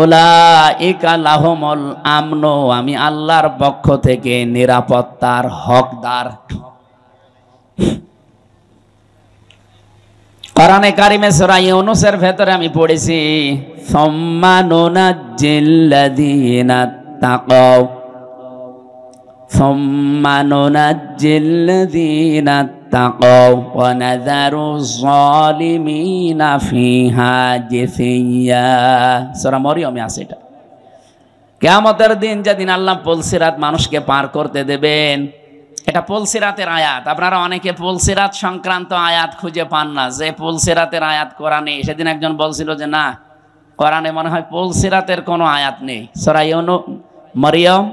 উলাইকা লাহুমুল আমনু, আমি আল্লাহর পক্ষ থেকে নিরাপত্তার হকদার। কোরআনে কারিমে সূরা ইউনূসের ভেতরে আমি পড়েছি, সুম্মা নুনাজ্জিল্লাযীনা তাকাও, সুম্মা নুনাজ্জিল্লাযীনা তাকাও ওয়া নাযারুয যালিমিনা ফিহা জিসিয়্যা। সূরা মরিয়মে আছে এটা। কিয়ামতের দিন যেদিন আল্লাহ পুলসিরাত মানুষকে পার করতে দেবেন, এটা পুলসিরাতের আয়াত। আপনারা অনেকে পুলসিরাত সংক্রান্ত আয়াত খুঁজে পান না, যে পুলসিরাতের আয়াত কোরআনে। সেদিন একজন বলছিল যে না, কোরআনে মনে হয় পুলসিরাতের কোনো আয়াত নেই। সূরা মরিয়ম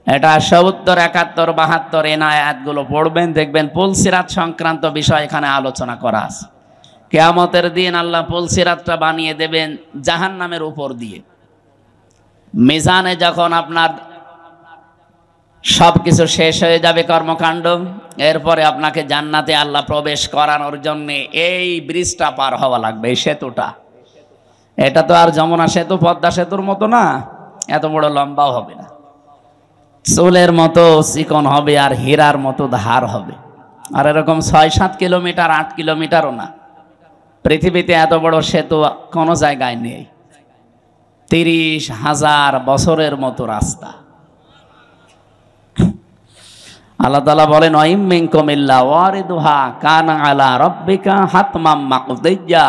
এটা ৭০, ৭১, ৭২ এই আয়াতগুলো পড়বেন, দেখবেন পুলসিরাত সংক্রান্ত বিষয় এখানে আলোচনা করা আছে। কিয়ামতের দিন আল্লাহ পুলসিরাতটা বানিয়ে দেবেন জাহান্নামের উপর দিয়ে। মিজানে যখন আপনার সবকিছু শেষ হয়ে যাবে কর্মকাণ্ড, এরপরে আপনাকে জান্নাতে আল্লাহ প্রবেশ করানোর জন্য এই ব্রিজটা পার হওয়া লাগবে, এই সেতুটা। এটা তো আর যমুনা সেতু, পদ্মা সেতুর মতো না, এত বড় লম্বাও হবে না, চুলের মতো চিকন হবে আর হীরার মতো ধার হবে। আর এরকম ৬-৭ কিলোমিটার, ৮ কিলোমিটারও না। পৃথিবীতে এত বড় সেতু কোনো জায়গায় নেই। ৩০,০০০ বছরের মতো রাস্তা। আল্লাহ তাআলা বলেন, ওয়াইম মিনকুম ইল্লা ওয়ারিদুহা কানা আলা রাব্বিকা হাতমাম মাকদিয়্যা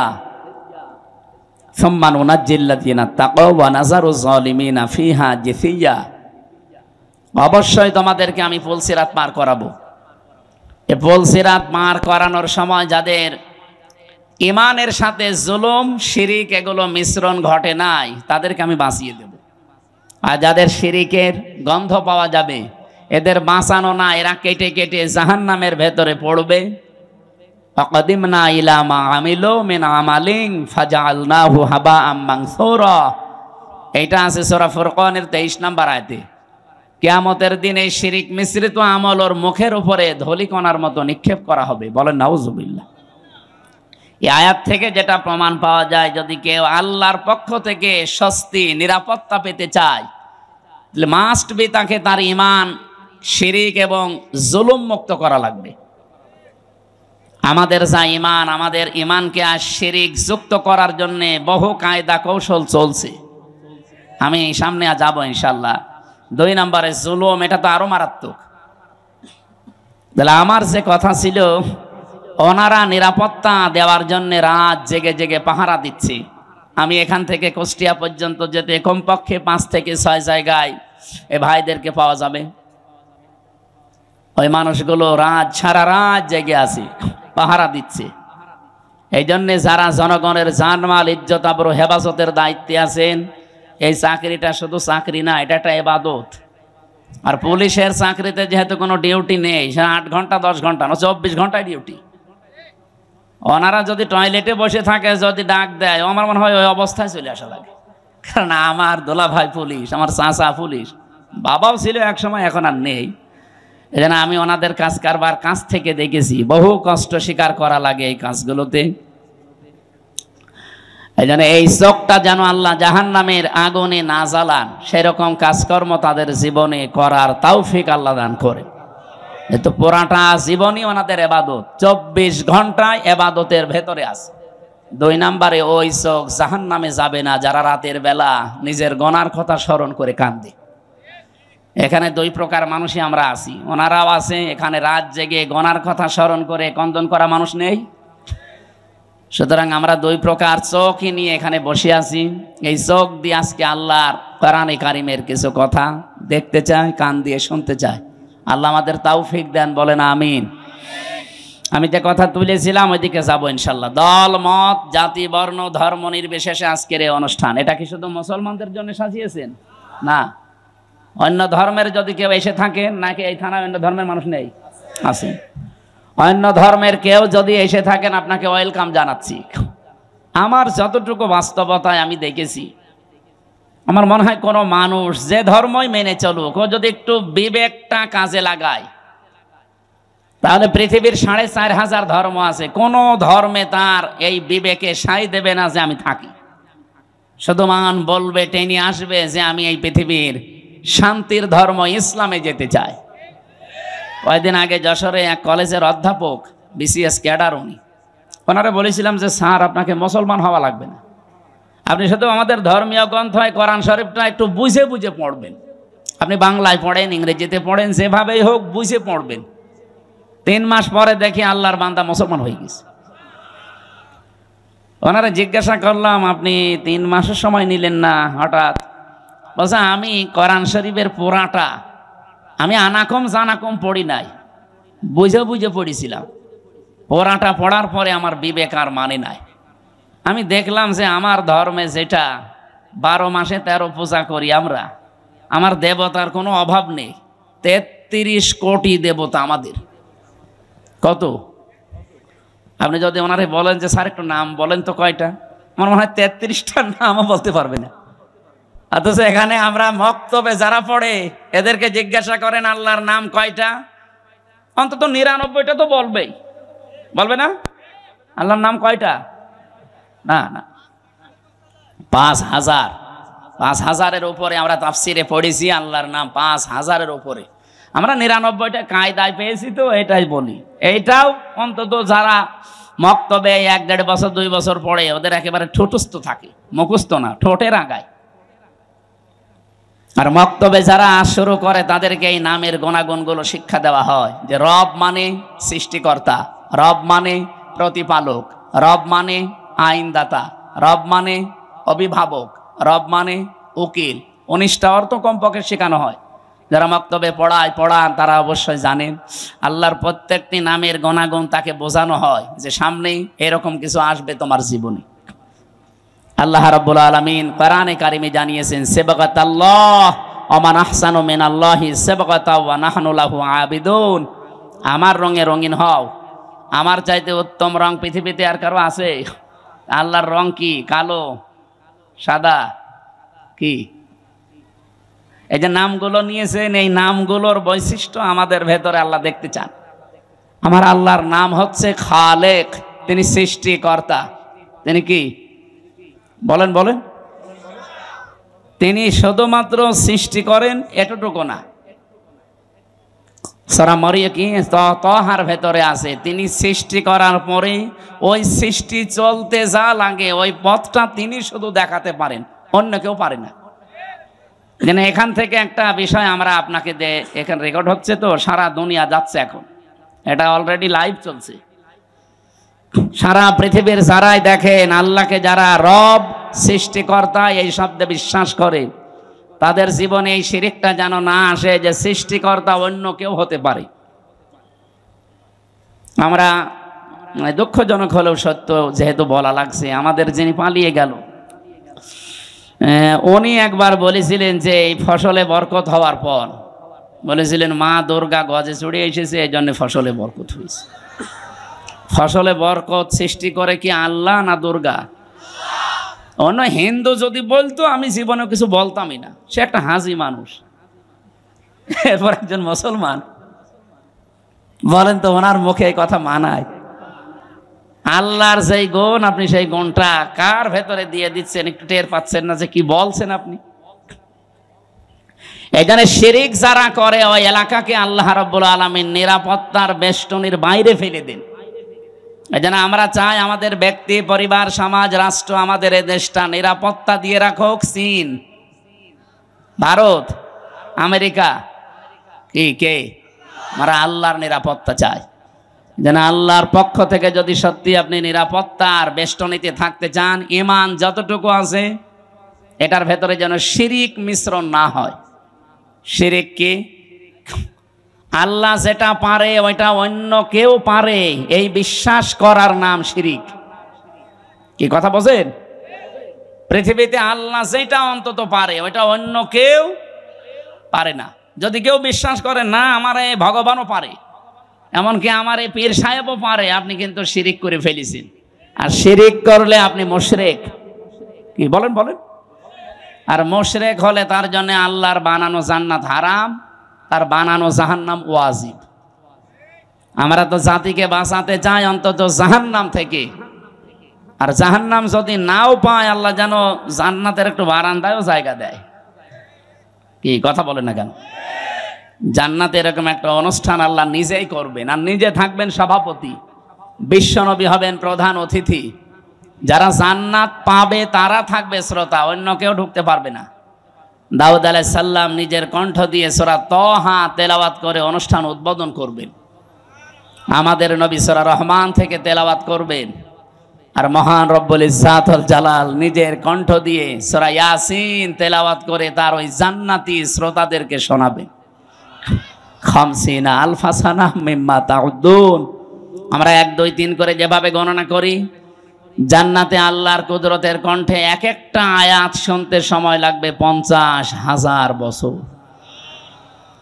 সুম্মা নুনাজ্জিল্লাযীনা তাকাও ওয়া নাযারুয যালিমিনা ফিহা জিসিয়্যা। অবশ্যই তোমাদেরকে আমি পুলসিরাত পার করাবো। এই পুলসিরাত পার করানোর সময় যাদের ঈমানের সাথে জুলুম, শিরিক এগুলো মিশ্রণ ঘটে নাই, তাদেরকে আমি বাঁচিয়ে দেব। আর যাদের শিরিকের গন্ধ পাওয়া যাবে, এদের বাঁচানো না, এরা কেটে কেটে জাহান্নামের ভেতরে পড়বে। ফাকাদিমনা ইলা মা আমিলু মিন আমালিন ফাজআলনাহু হাবাআম মানসুরা। এটা আছে সূরা ফুরকানের ২৩ নম্বর আয়াতে। কিয়ামতের দিন এই শিরিক মিশ্রিত আমল ওর মুখের উপরে ধূলিকণার মতো নিক্ষেপ করা হবে। বলেন নাউজুবিল্লাহ। এই আয়াত থেকে যেটা প্রমাণ পাওয়া যায়, যদি কেউ আল্লাহর পক্ষ থেকে স্বস্তি, নিরাপত্তা পেতে চায়, তাহলে মাস্ট বি তাকে তার ঈমান, শিরিক এবং জুলুম মুক্ত করা লাগবে। আমাদের যা ঈমান, আমাদের ঈমানকে আর শিরিক যুক্ত করার জন্য বহু কায়দা কৌশল চলছে। আমি সামনে যাব ইনশাআল্লাহ। ২ নম্বরে জুলুম, এটা তো আরো মারাত্মক। তাহলে আমার যে কথা ছিল, ওনারা নিরাপত্তা দেওয়ার জন্য রাত জেগে জেগে পাহারা দিচ্ছে। আমি এখান থেকে কুষ্টিয়া পর্যন্ত যেতে কমপক্ষে ৫ থেকে ৬ জায়গায় এ ভাইদেরকে পাওয়া যাবে। ওই মানুষগুলো সারা রাত জেগে আছে, পাহারা দিচ্ছে। এই জন্যে যারা জনগণের জানমাল, ইজ্জত, আবরু হেফাজতের দায়িত্বে আছেন, এই চাকরিটা শুধু চাকরি না, এটা একটা ইবাদত। আর পুলিশের চাকরিতে যেহেতু কোনো ডিউটি নেই, সে ৮ ঘন্টা ১০ ঘন্টা না, ২৪ ঘন্টায় ডিউটি। ওনারা যদি টয়লেটে বসে থাকে, যদি ডাক দেয়, আমার মনে হয় ওই অবস্থায় চলে আসা লাগে। কারণ আমার দোলা ভাই পুলিশ, আমার চাচা পুলিশ, বাবাও ছিল এক সময়, এখন আর নেই। এই জন্য আমি ওনাদের কাজ কারবার কাছ থেকে দেখেছি, বহু কষ্ট স্বীকার করা লাগে এই কাজগুলোতে। এই জন্য এই চোখটা যেন আল্লাহ জাহান্নামের আগুনে না জ্বালান, সেরকম কাজকর্ম তাদের জীবনে করার তৌফিক আল্লাহ দান করে। তো পুরাটা জীবনই ওনাদের ইবাদত, ২৪ ঘন্টায় ইবাদতের ভেতরে আছে। ২ নম্বরে ওই চোখ জাহান্নামে যাবে না যারা রাতের বেলা নিজের গুনার কথা স্মরণ করে কান্দে। এখানে ২ প্রকার মানুষই আমরা আছি, ওনারাও আছে। এখানে রাত জেগে গুনার কথা স্মরণ করে কন্দন করা মানুষ নেই। সুতরাং আমরা ২ প্রকার চোখই নিয়ে এখানে বসে আছি। এই চোখ দিয়ে আজকে আল্লাহর কোরআনে কারিমের কিছু কথা দেখতে চাই, কান দিয়ে শুনতে চাই। আল্লাহ আমাদের তৌফিক দেন, বলেন আমিন। আমি যে কথা তুলেছিলাম ওইদিকে যাবো ইনশাল্লাহ। দল, মত, জাতি, বর্ণ, ধর্ম নির্বিশেষে আজকের এই অনুষ্ঠান, এটা কি শুধু মুসলমানদের জন্য সাজিয়েছেন? না, অন্য ধর্মের যদি কেউ এসে থাকেন, নাকি এই থানায় অন্য ধর্মের মানুষ নেই? আছে। অন্য ধর্মের কেউ যদি এসে থাকেন, আপনাকে ওয়েলকাম জানাচ্ছি। আমার যতটুকু বাস্তবতায় আমি দেখেছি, আমার মনে হয় কোনো মানুষ যে ধর্মই মেনে চলুক, ও যদি একটু বিবেকটা কাজে লাগায়, তাহলে পৃথিবীর ৪,৫০০ ধর্ম আছে, কোনো ধর্মে তার এই বিবেকে সাই দেবে না যে আমি থাকি। শুধু মান বলবে, টেনে আসবে যে আমি এই পৃথিবীর শান্তির ধর্ম ইসলামে যেতে চাই। কয়েকদিন আগে যশোরে এক কলেজের অধ্যাপক, বিসিএস ক্যাডার, ওনারা বলেছিলাম যে স্যার আপনাকে মুসলমান হওয়া লাগবে না, আপনি শুধু আমাদের ধর্মীয় গ্রন্থ হয় কোরআন শরীফটা একটু বুঝে বুঝে পড়বেন। আপনি বাংলায় পড়েন, ইংরেজিতে পড়েন, যেভাবেই হোক বুঝে পড়বেন। 3 মাস পরে দেখি আল্লাহর বান্দা মুসলমান হয়ে গেছে। ওনারা জিজ্ঞাসা করলাম আপনি 3 মাসের সময় নিলেন না হঠাৎ? বলছে আমি কোরআন শরীফের পুরাটা আমি আনাকম জানাকম পড়ি নাই, বুঝে বুঝে পড়েছিলাম। পুরাটা পড়ার পরে আমার বিবেক আর মানে নাই। আমি দেখলাম যে আমার ধর্মে যেটা 12 মাসে 13 পূজা করি আমরা, আমার দেবতার কোনো অভাব নেই। 33 কোটি দেবতা আমাদের। কত? আপনি যদি ওনারে বলেন যে স্যার একটু নাম বলেন তো কয়টা, আমার মনে হয় 33টার নামও বলতে পারবে না। অথচ এখানে আমরা মক্তবে যারা পড়ে এদেরকে জিজ্ঞাসা করেন আল্লাহর নাম কয়টা, অন্তত 99টা তো বলবেই। বলবে না? আল্লাহর নাম কয়টা? না না, 5000-5000-এর উপরে আমরা তাফসিরে পড়েছি আল্লাহর নাম 5000-এর উপরে। আমরা 99টা কায়দায় পেয়েছি তো এটাই বলি। এইটাও অন্তত যারা মক্তবে 1-1.5 বছর 2 বছর পড়ে ওদের একেবারে ঠোঁটস্থ থাকে, মুখস্থ না, ঠোঁটের আগায়। আর মক্তবে যারা শুরু করে তাদেরকে এই নামের গুণাগুণগুলো শিক্ষা দেওয়া হয় যে রব মানে সৃষ্টিকর্তা, রব মানে প্রতিপালক, রব মানে আইনদাতা, রব মানে অভিভাবক, রব মানে উকিল। 19টা অর্থ কমপক্ষে শেখানো হয়। যারা মক্তবে পড়ান তারা অবশ্যই জানেন আল্লাহর প্রত্যেকটি নামের গুণাগুণ তাকে বোঝানো হয় যে সামনেই এরকম কিছু আসবে তোমার জীবনে। আল্লাহ রাব্বুল আলামিন কোরআনে কারিমে জানিয়েছেন সিবগাতাল্লাহ ওয়া মান আহসানু মিনাল্লাহি সিবগাতাও ওয়া নাহনু লাহু আবিদুন। আমার রঙে রঙিন হও, আমার চাইতে উত্তম রং পৃথিবীতে আর কারো আছে? আল্লাহর রং কি? কালো, সাদা, কি? এই যে নামগুলো নিয়েছেন, এই নামগুলোর বৈশিষ্ট্য আমাদের ভেতরে আল্লাহ দেখতে চান। আমার আল্লাহর নাম হচ্ছে খালেক, তিনি সৃষ্টিকর্তা। তিনি কি? বলেন বলেন। তিনি শুধুমাত্র সৃষ্টি করেন এতটুকু না, সূরা মারিয়া কি তাহার ভেতরে আছে তিনি সৃষ্টি করার পরে ওই সৃষ্টি চলতে যা লাগে ওই পথটা তিনি শুধু দেখাতে পারেন, অন্য কেউ পারে না। যেন এখান থেকে একটা বিষয় আমরা আপনাকে এখানে রেকর্ড হচ্ছে তো, সারা দুনিয়া যাচ্ছে এখন, এটা অলরেডি লাইভ চলছে। সারা পৃথিবীর যারাই দেখেন আল্লাহকে, যারা রব সৃষ্টিকর্তা এই শব্দে বিশ্বাস করে, তাদের জীবনে এই শিরকটা যেন না আসে যে সৃষ্টিকর্তা অন্য কেউ হতে পারে। আমরা দুঃখজনক হলেও সত্য যেহেতু বলা লাগছে, আমাদের যিনি পালিয়ে গেল উনি একবার বলেছিলেন যে এই ফসলে বরকত হওয়ার পর বলেছিলেন মা দুর্গা গজে চড়ে এসেছে, এই জন্য ফসলে বরকত হয়েছে। ফসলে বরকত সৃষ্টি করে কি আল্লাহ না দুর্গা? অন্য হিন্দু যদি বলতো আমি জীবনে কিছু বলতামই না, সে একটা হাজি মানুষ। এরপর একজন মুসলমান বলেন তো ওনার মুখে এই কথা মানায়? আল্লাহর যেই গুণ, আপনি সেই গুণটা কার ভেতরে দিয়ে দিচ্ছেন একটু টের পাচ্ছেন না যে কি বলছেন আপনি? এখানে শিরিক যারা করে ওই এলাকাকে আল্লাহ রাব্বুল আলামিন নিরাপত্তার বেষ্টনীর বাইরে ফেলে দেন। এজন্য আমরা চাই আমাদের ব্যক্তি, পরিবার, সমাজ, রাষ্ট্র, আমাদের এই দেশটা নিরাপত্তা দিয়ে রাখুক চীন, ভারত, আমেরিকা, কে? আমরা আল্লাহর নিরাপত্তা চাই। যেন আল্লাহর পক্ষ থেকে যদি সত্যি আপনি নিরাপত্তার বেষ্টনীতে থাকতে চান, ঈমান যতটুকু আছে এটার ভেতরে যেন শিরিক মিশ্রণ না হয়। শিরিক কি? আল্লাহ যেটা পারে ওইটা অন্য কেউ পারে, এই বিশ্বাস করার নাম শিরিক। কি কথা বলেন? পৃথিবীতে আল্লাহ যেটা অন্তত পারে ওইটা অন্য কেউ পারে না। যদি কেউ বিশ্বাস করে না আমার এই ভগবানও পারে, এমনকি আমার এই পীর সাহেবও পারে, আপনি কিন্তু শিরিক করে ফেলেছেন। আর শিরিক করলে আপনি মুশরিক। কি বলেন? আর মুশরিক হলে তার জন্য আল্লাহর বানানো জান্নাত হারাম, তার বানানো জাহান্নাম ওয়াজিব। আমরা তো জাতিকে বাঁচাতে চাই অন্তত জাহান্নাম থেকে। আর জাহান্নাম যদি নাও পায় আল্লাহ যেন জান্নাতের একটু বারান্দায়ও জায়গা দেয়। কি কথা বলে না কেন? জান্নাতে এরকম একটা অনুষ্ঠান আল্লাহ নিজেই করবেন, আর নিজে থাকবেন সভাপতি, বিশ্বনবী হবেন প্রধান অতিথি। যারা জান্নাত পাবে তারা থাকবে শ্রোতা, অন্য কেউ ঢুকতে পারবে না। দাউদ আলাইহিস সালাম নিজের কণ্ঠ দিয়ে সূরা তাহা তেলাওয়াত করে অনুষ্ঠান উদ্বোধন করবেন। আমাদের নবী সূরা রহমান থেকে তেলাওয়াত করবেন, আর মহান রব্বুল ইজ্জাত ওয়াল জালাল নিজের কণ্ঠ দিয়ে সূরা ইয়াসিন তেলাওয়াত করে তার ওই জান্নাতি শ্রোতাদেরকে শোনাবেন। খামসিনা আলফা সানাহ মিম্মা তাউদ্দুন, আমরা 1 2 3 করে যেভাবে গণনা করি, জান্নাতে আল্লাহর কুদরতের কণ্ঠে এক একটা আয়াত শুনতে সময় লাগবে 50,000 বছর।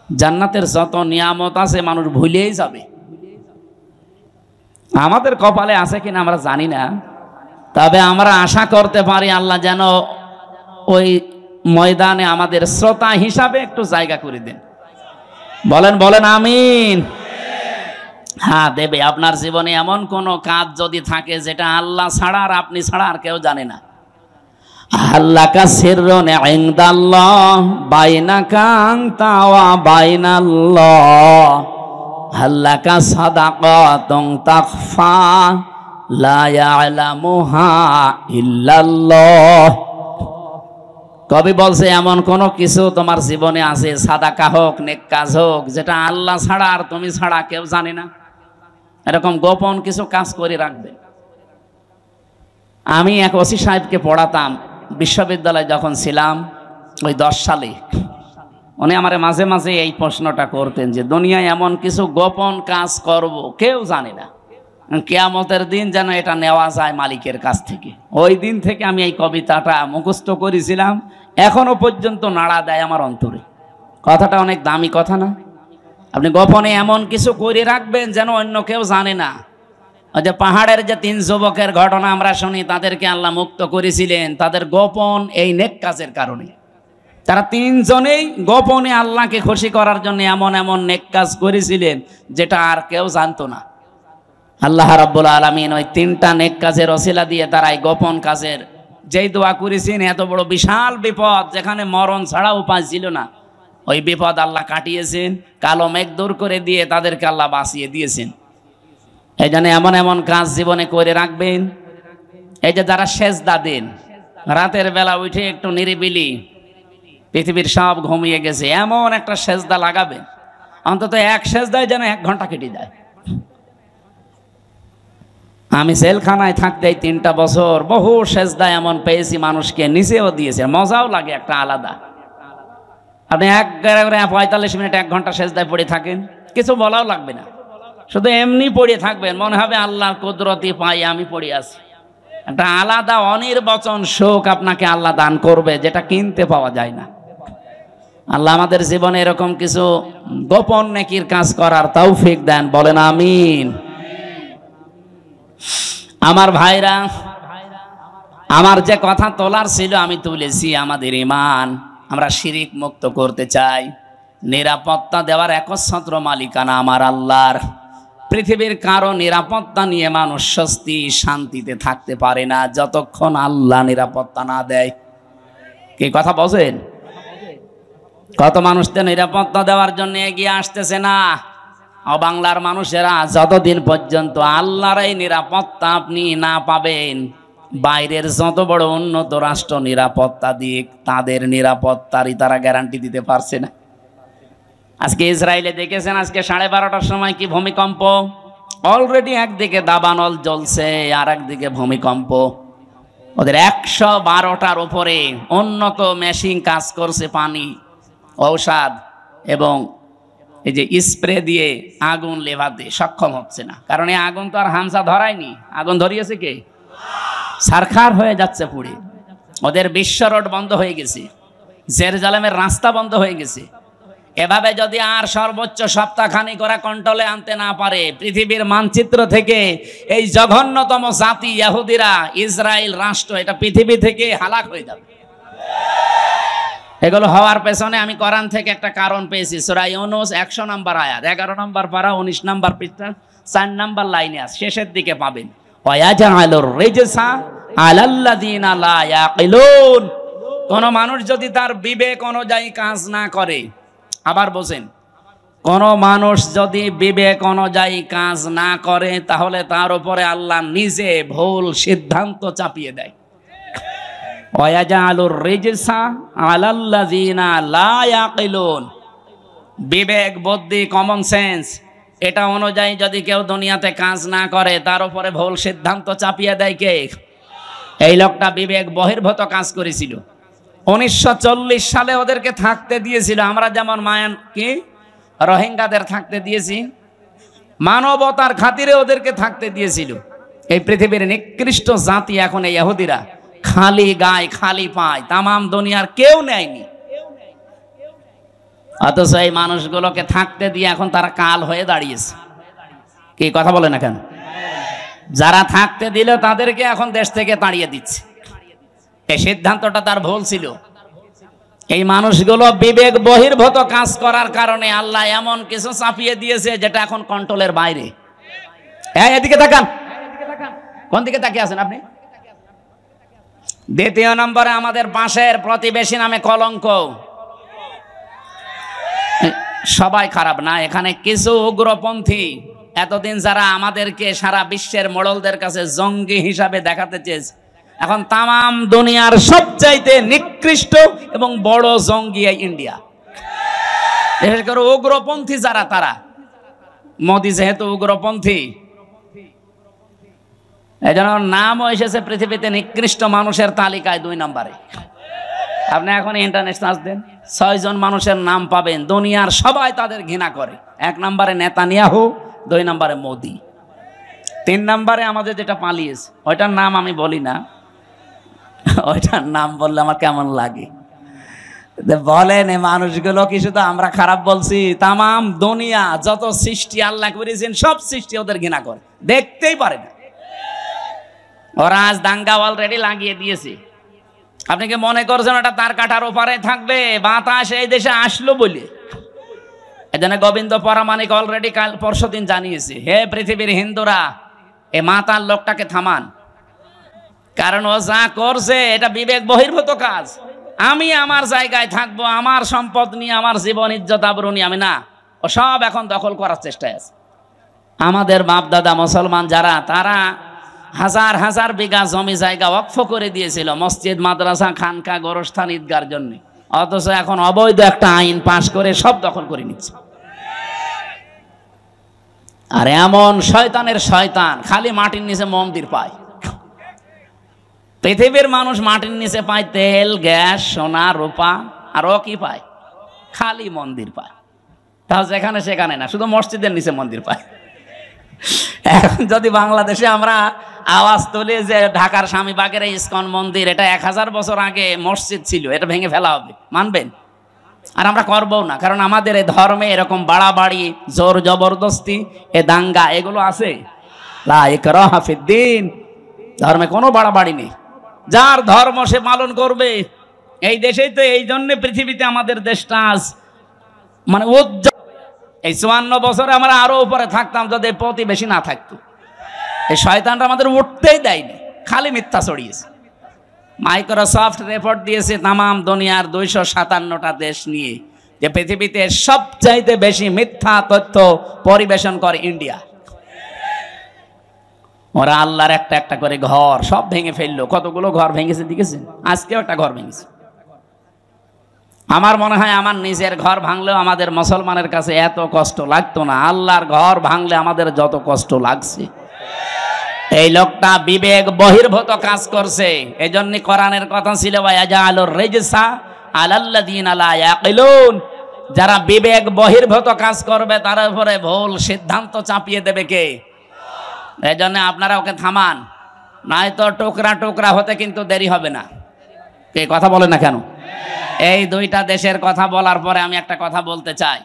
জান্নাতের যত নিয়ামত আছে মানুষ ভুলেই যাবে। আমাদের কপালে আছে কিনা আমরা জানি না, তবে আমরা আশা করতে পারি আল্লাহ যেন ওই ময়দানে আমাদের শ্রোতা হিসাবে একটু জায়গা করে দেন। বলেন বলেন আমিন। হ্যাঁ দেবে। আপনার জীবনে এমন কোন কাজ যদি থাকে যেটা আল্লাহ ছাড়া আর আপনি ছাড়া আর কেউ জানে না, আল্লাকা সিররুন ইনদাল্লাহ বাইনাকা আনতা ওয়া বাইনাল্লাহ, আল্লাকা সাদাকাতুন তাখফা লা ইয়ালামুহা ইল্লাল্লাহ। কবি বলছে এমন কোন কিছু তোমার জীবনে আছে, সাদাকা হোক নেক কাজ হোক, যেটা আল্লাহ ছাড়া আর তুমি ছাড়া কেউ জানে না। এরকম গোপন কিছু কাজ করে রাখবে। আমি এক ওসি সাহেবকে পড়াতাম বিশ্ববিদ্যালয়ে যখন ছিলাম, ওই 10 সালে। উনি আমার মাঝে মাঝে এই প্রশ্নটা করতেন যে দুনিয়ায় এমন কিছু গোপন কাজ করব কেউ জানে না, কিয়ামতের দিন যেন এটা নেওয়া যায় মালিকের কাছ থেকে। ওই দিন থেকে আমি এই কবিতাটা মুখস্থ করেছিলাম, এখনো পর্যন্ত নাড়া দেয় আমার অন্তরে। কথাটা অনেক দামি কথা না? আপনি গোপনে এমন কিছু করে রাখবেন যেন অন্য কেউ জানে না। ওই যে পাহাড়ের যে 3 যুবকের ঘটনা আমরা শুনি, তাদেরকে আল্লাহ মুক্ত করেছিলেন তাদের গোপন এই নেক কাজের কারণে। তারা 3 জনেই গোপনে আল্লাহকে খুশি করার জন্য এমন এমন নেক কাজ করেছিলেন যেটা আর কেউ জানতো না। আল্লাহ রাব্বুল আলামিন ওই 3টা নেক কাজের ওসিলা দিয়ে তারা এই গোপন কাজের যেই দোয়া করেছেন, এত বড় বিশাল বিপদ যেখানে মরণ ছাড়া উপায় ছিল না, ওই বিপদ আল্লাহ কাটিয়েছেন, কালো মেঘ দূর করে দিয়ে তাদেরকে আল্লাহ বাঁচিয়ে দিয়েছেন। এই জন্য এমন এমন কাজ জীবনে করে রাখবেন। এই যে যারা সেজদা দেন, রাতের বেলা উঠে একটু নিরিবিলি, পৃথিবীর সব ঘুমিয়ে গেছে, এমন একটা সেজদা লাগাবেন, অন্তত এক সেজদায় যেন 1 ঘন্টা কেটে যায়। আমি জেলখানায় থাকতে 3টা বছর বহু সেজদা এমন পেয়েছি, মানুষকে নিচেও দিয়েছে, মজাও লাগে একটা আলাদা। আপনি 45 মিনিট 1 ঘন্টা সেজদায় পড়ে থাকেন, কিছু বলাও লাগবে না, শুধু এমনি পড়ে থাকবেন, মনে হবে আল্লাহর কুদরতি পাই আমি পড়ে আছি। একটা আলাদা অনির্বচন শোক আপনাকে আল্লাহ দান করবে, যেটা কিনতে পাওয়া যায় না। আল্লাহ আমাদের জীবনে এরকম কিছু গোপন নেকির কাজ করার তৌফিক দেন, বলেন আমিন। আমার ভাইরা, আমার যে কথা তোলার ছিল আমি তুলেছি। আমাদের ঈমান আমরা শিরিক মুক্ত করতে চাই। নিরাপত্তা দেওয়ার একচ্ছত্র মালিকানা আমার আল্লাহর। পৃথিবীর কারো নিরাপত্তা নিয়ে মানুষ স্বস্তি শান্তিতে থাকতে পারে না যতক্ষণ আল্লাহ নিরাপত্তা না দেয়। কি কথা বলেন? কত মানুষ তো নিরাপত্তা দেওয়ার জন্য এগিয়ে আসতেছে না। বাংলার মানুষেরা যতদিন পর্যন্ত আল্লাহর এই নিরাপত্তা আপনি না পাবেন, বাইরের যত বড় উন্নত রাষ্ট্র নিরাপত্তা দিক, তাদের নিরাপত্তারই তারা গ্যারান্টি দিতে পারছে না। আজকে ইসরায়েলে দেখেছেন, আজকে 12:30টার সময় কি ভূমিকম্প। অলরেডি একদিকে দাবানল জ্বলছে, আর একদিকে ভূমিকম্প। ওদের 112টার উপরে উন্নত মেশিন কাজ করছে, পানি, ঔষধ এবং এই যে স্প্রে দিয়ে আগুন লেভাতে সক্ষম হচ্ছে না। কারণ এই আগুন তো আর হামসা ধরায়নি, আগুন ধরিয়েছে কে? সারখার হয়ে যাচ্ছে পুড়ে। ওদের বিশ্ব রোড বন্ধ হয়ে গেছে, জেরুজালেমের রাস্তা বন্ধ হয়ে গেছে। এভাবে যদি আর সর্বোচ্চ সপ্তাহখানিক ওরা কন্ট্রোলে আনতে না পারে, পৃথিবীর মানচিত্র থেকে এই জঘন্যতম জাতি ইহুদিরা, ইসরায়েল রাষ্ট্র, এটা পৃথিবী থেকে হালাক হয়ে যাবে। এগুলো হওয়ার পেছনে আমি কোরআন থেকে একটা কারণ পেয়েছি। সূরা ইউনূস 100 নম্বর আয়াত, 11 নম্বর পারা, 19 নম্বর পৃষ্ঠা, 4 নম্বর লাইনে আছে, শেষের দিকে পাবেন। ওয়ায়াজআলুর রিজসা আলাল্লাযিনা লা ইয়াকিলুন। কোন মানুষ যদি তার বিবেক অনুযায়ী কাজ না করে, আবার বলেন, কোন মানুষ যদি বিবেক অনুযায়ী কাজ না করে তাহলে তার উপরে আল্লাহ নিজে ভুল সিদ্ধান্ত চাপিয়ে দেয়। ওয়ায়াজআলুর রিজসা আলাল্লাযিনা লা ইয়াকিলুন। বিবেক, বুদ্ধি, কমন সেন্স এটা অনুযায়ী যদি কেউ দুনিয়াতে কাজ না করে তার উপরে ভুল সিদ্ধান্ত চাপিয়ে দেয় কে? এই লোকটা বিবেক বহির্ভূত কাজ করেছিল। 1940 সালে ওদেরকে থাকতে দিয়েছিল, আমরা যেমন কি রোহিঙ্গাদের থাকতে দিয়েছি, মানবতার খাতিরে ওদেরকে থাকতে দিয়েছিল। এই পৃথিবীর নিকৃষ্ট জাতি এখন এই ইহুদিরা, খালি গায় খালি পায়, তামাম দুনিয়ার কেউ নেয়নি। অথচ এই মানুষগুলোকে থাকতে দিয়ে এখন তারা কাল হয়ে দাঁড়িয়েছে। কি কথা বলে না কেন? যারা থাকতে দিল তাদেরকে এখন দেশ থেকে তাড়িয়ে দিচ্ছে। এই সিদ্ধান্তটা তার ভুল ছিল। এই মানুষগুলো বিবেক বহির্ভূত কাজ করার কারণে আল্লাহ এমন কিছু চাপিয়ে দিয়েছে যেটা এখন কন্ট্রোলের বাইরে। এদিকে তাকান, কোন দিকে তাকিয়ে আছেন আপনি? দ্বিতীয় নম্বরে আমাদের পাশের প্রতিবেশী নামে কলঙ্ক। সবাই খারাপ না, এখানে কিছু উগ্রপন্থী এতদিন যারা আমাদেরকে সারা বিশ্বের মোড়লদের কাছে জঙ্গি হিসাবে দেখাতে চেয়েছে, এখন তামাম দুনিয়ার সবচাইতে নিকৃষ্ট এবং বড় জঙ্গি ইন্ডিয়া। বিশেষ করে উগ্রপন্থী যারা, তারা মোদি যেহেতু উগ্রপন্থী, এই জন্য নামও এসেছে পৃথিবীতে নিকৃষ্ট মানুষের তালিকায় 2 নম্বরে। আপনি এখন ইন্টারনেট সার্চ দেন, 6 জন মানুষের নাম পাবেন, দুনিয়ার সবাই তাদের ঘৃণা করে। 1 নম্বরে নেতানিয়াহু, 2 নম্বরে মোদি, 3 নম্বরে আমাদের যেটা পালিয়েছে, ওইটার নাম আমি বলি না, ওইটার নাম বললে আমার কেমন লাগে। বলেন এই মানুষগুলো কি শুধু আমরা খারাপ বলছি? তামাম দুনিয়া যত সৃষ্টি আল্লাহ করেছেন সব সৃষ্টি ওদের ঘৃণা করে, দেখতেই পারে না। ওরা আজ দাঙ্গা অলরেডি লাগিয়ে দিয়েছে। আপনি কি মনে করছেন ওটা তার কাটার ওপারে থাকবে? বাতাস এই দেশে আসলো বলে। এজন্য গোবিন্দ পরামানিক অলরেডি কাল পরশুদিন জানিয়েছে, হে পৃথিবীর হিন্দুরা, এ মাতাল লোকটাকে থামান, কারণ ও যা করছে এটা বিবেক বহির্ভূত কাজ। আমি আমার জায়গায় থাকবো, আমার সম্পদ নিয়ে, আমার জীবন ইজ্জত আবরু নিয়ে আমি না, ও সব এখন দখল করার চেষ্টায় আছে। আমাদের বাপ দাদা মুসলমান যারা, তারা হাজার হাজার বিঘা জমি জায়গা ওয়াকফ করে দিয়েছিল মসজিদ, মাদ্রাসা, খানকা, গোরস্থান, ঈদগার জন্য। অথচ এখন অবৈধ একটা আইন পাশ করে সব দখল করে নিচ্ছে। আর এমন শয়তানের শয়তান খালি মাটির নিচে মন্দির পায়। পৃথিবীর মানুষ মাটির নিচে পায় তেল, গ্যাস, সোনা, রূপা, আর ও কি পায়? খালি মন্দির পায়। তাহলে যেখানে সেখানে না, শুধু মসজিদের নিচে মন্দির পায়। এখন যদি বাংলাদেশে আমরা আওয়াজ তুলি যে ঢাকার স্বামীবাগের ইসকন মন্দির, এটা 1000 বছর আগে মসজিদ ছিল, এটা ভেঙে ফেলা হবে, মানবেন? আর আমরা করবো না, কারণ আমাদের এই ধর্মে এরকম বাড়াবাড়ি, জোর জবরদস্তি, এ দাঙ্গা এগুলো আছে। লা ইকরাহা ফিদ্দিন, ধর্মে কোনো বাড়াবাড়ি নেই, যার ধর্ম সে পালন করবে। এই দেশেই তো, এই জন্য পৃথিবীতে আমাদের দেশটা আজ মানে উজ্জ্বল। এই 54 বছরে আমরা আরো উপরে থাকতাম যদি প্রতিবেশী না থাকতো। এই শয়তানরা আমাদের উঠতেই দেয়নি, খালি মিথ্যা ছড়িয়েছে। মাইক্রোসফট রিপোর্ট দিয়েছে তামাম দুনিয়ার 257টা দেশ নিয়ে, যে পৃথিবীতে সবচাইতে বেশি মিথ্যা তথ্য পরিবেশন করে ইন্ডিয়া। ওরা আল্লাহর একটা একটা করে ঘর সব ভেঙে ফেললো। কতগুলো ঘর ভেঙেছে দেখেছেন? আজকেও একটা ঘর ভেঙেছে। আমার মনে হয় আমার নিজের ঘর ভাঙলেও আমাদের মুসলমানের কাছে এত কষ্ট লাগতো না, আল্লাহর ঘর ভাঙলে আমাদের যত কষ্ট লাগছে। এই লোকটা বিবেক বহির্ভূত কাজ করছে। এই জন্য কোরআনের কথা ছিল, ওয়ায়াজআলুর রিজসা আলাল্লাযিনা লা ইয়াকিলুন। যারা বিবেক বহির্ভূত কাজ করবে তার উপরে ভুল সিদ্ধান্ত চাপিয়ে দেবে কে? এই জন্য আপনারা ওকে থামান, নয়তো টুকরা টুকরা হতে কিন্তু দেরি হবে না। কে কথা বলে না কেন? এই 2টা দেশের কথা বলার পরে আমি একটা কথা বলতে চাই,